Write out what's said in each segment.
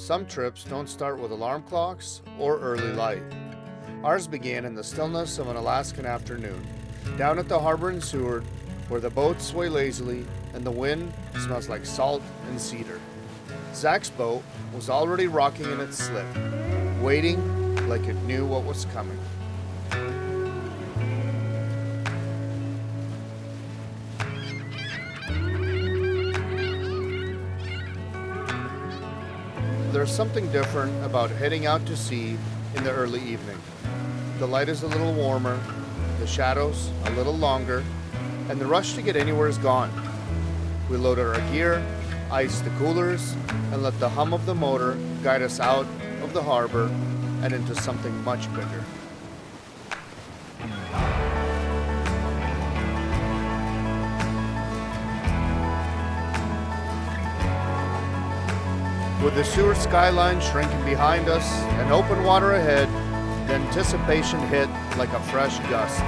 Some trips don't start with alarm clocks or early light. Ours began in the stillness of an Alaskan afternoon, down at the harbor in Seward, where the boats sway lazily and the wind smells like salt and cedar. Zach's boat was already rocking in its slip, waiting like it knew what was coming. There's something different about heading out to sea in the early evening. The light is a little warmer, the shadows a little longer, and the rush to get anywhere is gone. We loaded our gear, iced the coolers, and let the hum of the motor guide us out of the harbor and into something much bigger. With the Seward skyline shrinking behind us and open water ahead, the anticipation hit like a fresh gust.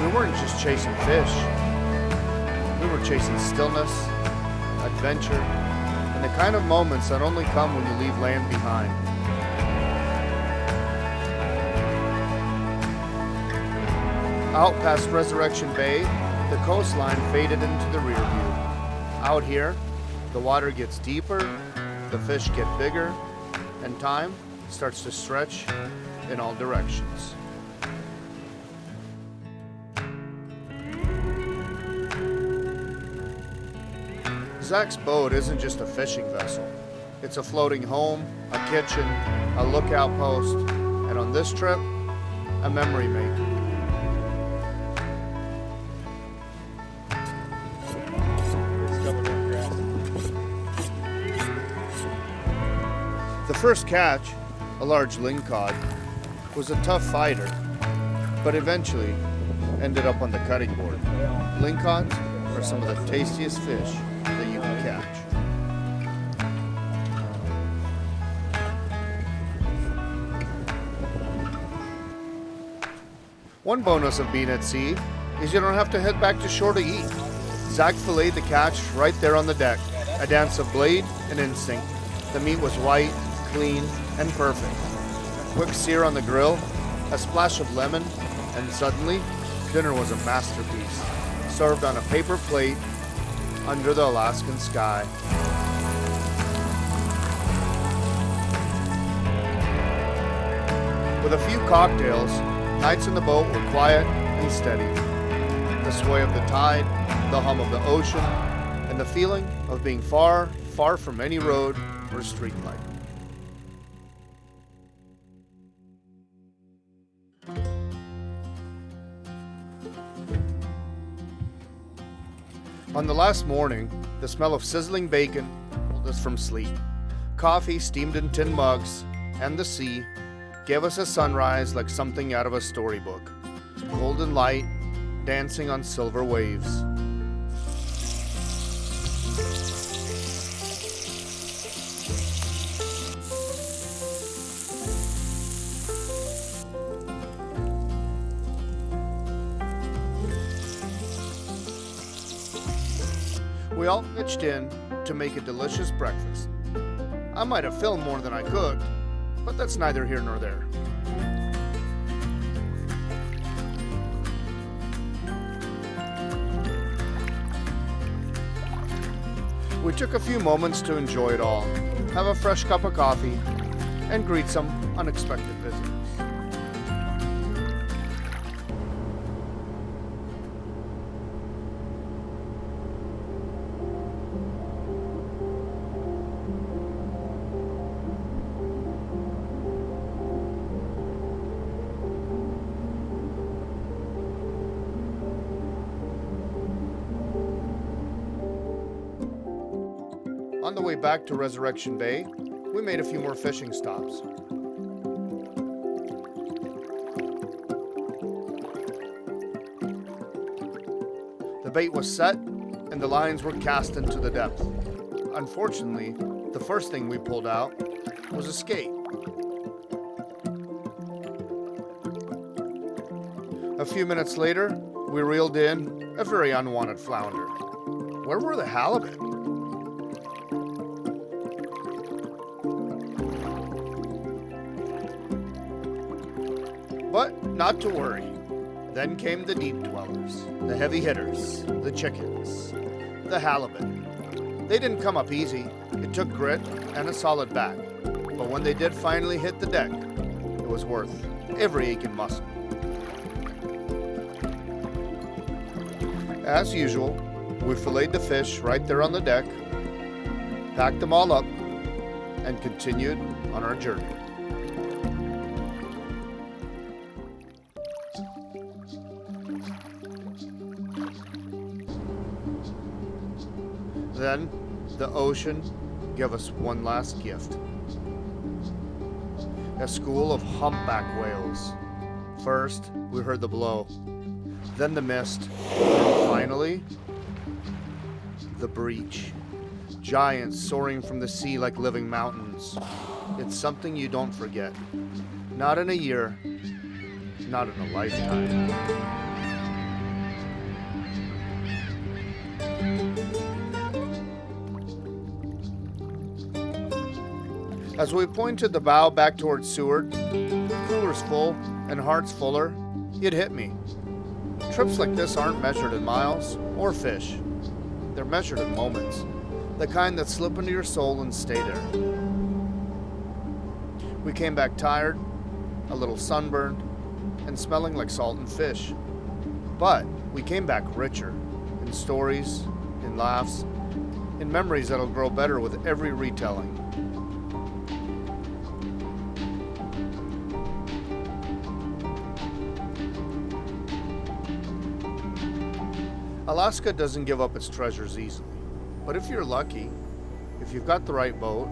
We weren't just chasing fish. We were chasing stillness, adventure, and the kind of moments that only come when you leave land behind. Out past Resurrection Bay, the coastline faded into the rear view. Out here, the water gets deeper, the fish get bigger, and time starts to stretch in all directions. Zach's boat isn't just a fishing vessel. It's a floating home, a kitchen, a lookout post, and on this trip, a memory maker. The first catch, a large lingcod, was a tough fighter, but eventually ended up on the cutting board. Lingcods are some of the tastiest fish that you can catch. One bonus of being at sea is you don't have to head back to shore to eat. Zach filleted the catch right there on the deck, a dance of blade and instinct. The meat was white, clean, and perfect. Quick sear on the grill, a splash of lemon, and suddenly, dinner was a masterpiece, served on a paper plate under the Alaskan sky. With a few cocktails, nights in the boat were quiet and steady. The sway of the tide, the hum of the ocean, and the feeling of being far, far from any road or streetlight. On the last morning, the smell of sizzling bacon pulled us from sleep. Coffee steamed in tin mugs, and the sea gave us a sunrise like something out of a storybook. Golden light dancing on silver waves. We all pitched in to make a delicious breakfast. I might have filmed more than I cooked, but that's neither here nor there. We took a few moments to enjoy it all, have a fresh cup of coffee, and greet some unexpected visitors. On the way back to Resurrection Bay, we made a few more fishing stops. The bait was set, and the lines were cast into the depth. Unfortunately, the first thing we pulled out was a skate. A few minutes later, we reeled in a very unwanted flounder. Where were the halibut? But not to worry. Then came the deep dwellers, the heavy hitters, the chickens, the halibut. They didn't come up easy. It took grit and a solid back. But when they did finally hit the deck, it was worth every ache and muscle. As usual, we filleted the fish right there on the deck, packed them all up, and continued on our journey. Then, the ocean gave us one last gift. A school of humpback whales. First, we heard the blow, then the mist, and finally, the breach. Giants soaring from the sea like living mountains. It's something you don't forget. Not in a year, not in a lifetime. As we pointed the bow back towards Seward, coolers full and hearts fuller, it hit me. Trips like this aren't measured in miles or fish. They're measured in moments, the kind that slip into your soul and stay there. We came back tired, a little sunburned, and smelling like salt and fish. But we came back richer, in stories, in laughs, in memories that'll grow better with every retelling. Alaska doesn't give up its treasures easily, but if you're lucky, if you've got the right boat,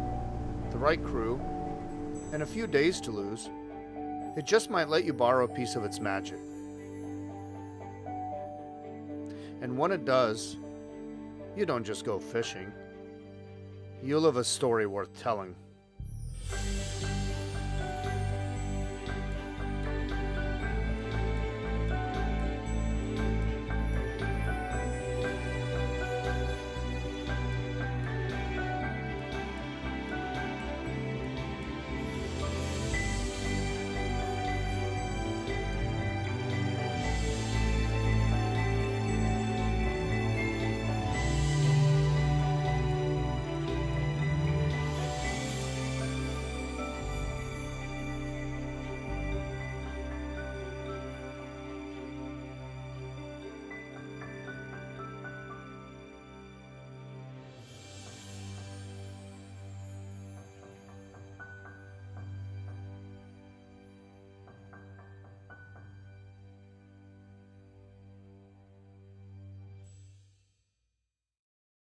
the right crew, and a few days to lose, it just might let you borrow a piece of its magic. And when it does, you don't just go fishing, you live a story worth telling.